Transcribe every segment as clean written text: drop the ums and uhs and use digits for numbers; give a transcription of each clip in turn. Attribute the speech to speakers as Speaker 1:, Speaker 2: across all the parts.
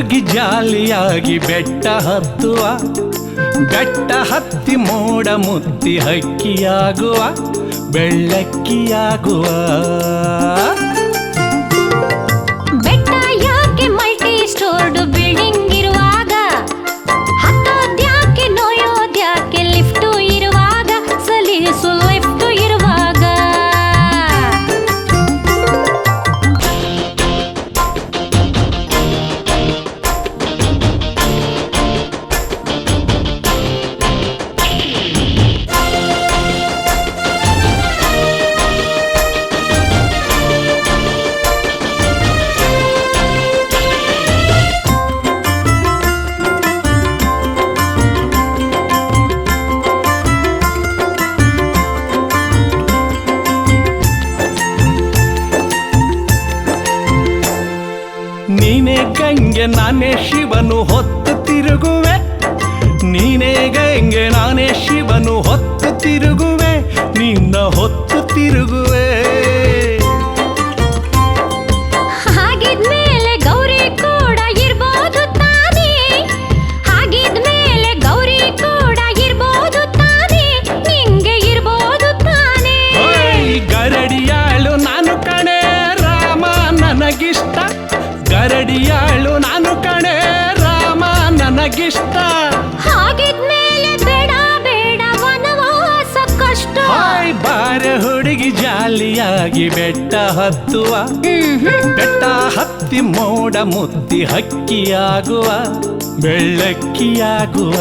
Speaker 1: ಹುಡುಗಿ ಜಾಲಿಯಾಗಿ ಬೆಟ್ಟ ಹತ್ತುವ, ಬೆಟ್ಟ ಹತ್ತಿ ಮೋಡ ಮುತ್ತಿ ಹಕ್ಕಿಯಾಗುವ, ಬೆಳ್ಳಕ್ಕಿಯಾಗುವ.
Speaker 2: ಬೆಟ್ಟ ಯಾಕೆ ಮಲ್ಟಿ ಸ್ಟೋರ್ಡ್ ಬಿಲ್ಡಿಂಗ್ ಇರುವಾಗ, ಹತ್ತೋದ್ಯಾಕೆ ನೋಯೋದ್ಯಾಕೆ ಲಿಫ್ಟು ಇರುವಾಗ, ಸಲೀಸು ಲಿಫ್ಟು ಇರುವಾಗ.
Speaker 1: ನೀನೇ ಗಂಗೆ ನಾನೇ ಶಿವನು ಹೊತ್ತು ತಿರುಗುವೆ, ನೀನೇ ಗಂಗೆ ನಾನೇ ಶಿವನು ಹೊತ್ತು ತಿರುಗುವೆ, ನಿನ್ನ ಹೊತ್ತು ತಿರುಗುವೆ.
Speaker 2: ಹಾಗಿದ್ಮೇಲೆ ಗೌರಿ ಕೂಡ ಇರ್ಬೋದು ತಾನೇ, ಹಾಗಿದ್ಮೇಲೆ ಗೌರಿ ಕೂಡ ಇರ್ಬೋದು ತಾನೇ, ನಿಂಗೆ ಇರ್ಬೋದು ತಾನೇ.
Speaker 1: ಗರಡಿಯಾಳು ನಾನು ಕಣೆ ರಾಮ ನನಗಿಷ್ಟ, ಗರಡಿಯಾಳು ನಾನು ಕಣೆ ರಾಮ ನನಗಿಷ್ಟ.
Speaker 2: ಹಾಗಿದ್ಮೇಲೆ ಬೇಡ ಬೇಡ ವನವಾಸ ಕಷ್ಟ.
Speaker 1: ಬಾರ ಹುಡುಗಿ ಜಾಲಿಯಾಗಿ ಬೆಟ್ಟ ಹತ್ತುವ, ಬೆಟ್ಟ ಹತ್ತಿ ಮೋಡ ಮುತ್ತಿ ಹಕ್ಕಿಯಾಗುವ, ಬೆಳ್ಳಕ್ಕಿಯಾಗುವ.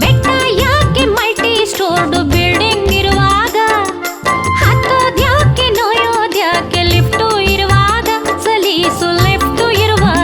Speaker 2: ಬೆಟ್ಟ ಯಾಕೆ ಮಲ್ಟಿ ಸ್ಟೋರ್ಡ್ ಬಿಲ್ಡಿಂಗ್ ಇರುವಾಗ, ಹತ್ತೋದ್ಯಾಕೆ ನೋಯೋದ್ಯಾಕೆ ಲಿಫ್ಟು ಇರುವಾಗ, ಸಲೀಸು ಲಿಫ್ಟು ಇರುವಾಗ.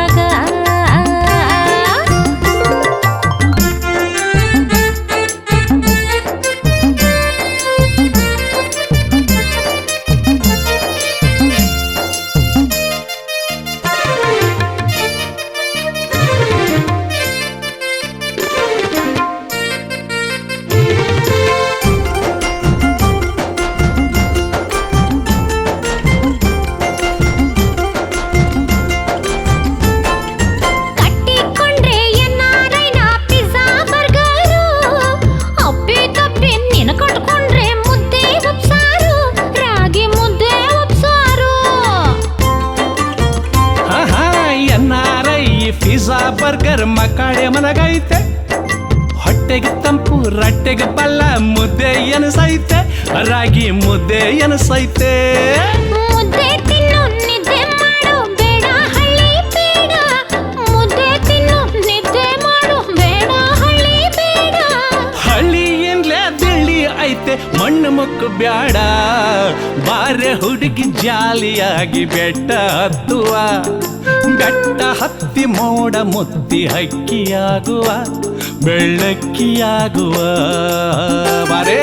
Speaker 2: ಕಟ್ಟಿಕೊಂಡ್ರೆ ಎನ್ನಾರೈನ ಪಿಜ್ಜಾ ಬರ್ಗರು, ಅಪ್ಪಿ ತಪ್ಪಿ ನೀನು ಕಟ್ಕೊಂಡ್ರೆ ಮುದ್ದೆ ಉಪ್ಸಾರು, ರಾಗಿ ಮುದ್ದೆ ಉಪ್ಸಾರು.
Speaker 1: NRI ಪಿಜ್ಜಾ ಬರ್ಗರ್ ಮಕ್ಕಳೆ ಮನಗೈತೆ, ಹೊಟ್ಟೆಗೆ ತಂಪು ರಟ್ಟೆಗೆ ಬಲ್ಲ, ಮುದ್ದೆ ಎನಸೈತೆ ರಾಗಿ ಮುದ್ದೆ ಎನಸೈತೆ.
Speaker 2: ಮುದ್ದೆ ತಿನ್ನು ನಿದ್ದೆ ಮಾಡು ಬೇಡ ಹಳ್ಳಿ ಬೇಡ, ಮುದ್ದೆ ತಿನ್ನು ನಿದ್ದೆ ಮಾಡು ಬೇಡ ಹಳ್ಳಿ ಬೇಡ.
Speaker 1: ಹಳ್ಳಿ ಏನ್ಲೇ ದಿಳ್ಳಿ ಐತೆ ಮಣ್ಣು ಮುಕ್ಕು ಬ್ಯಾಡ, ಬಾರೆ ಹುಡುಗಿ ಜಾಲಿಯಾಗಿ ಬೆಟ್ಟ ಹತ್ತುವ, ಬೆಟ್ಟ ಹತ್ತಿ ಮೋಡ ಮುತ್ತಿ ಹಕ್ಕಿಯಾಗುವ, ಬೆಳ್ಳಕ್ಕಿಯಾಗುವ. ಬಾರೇ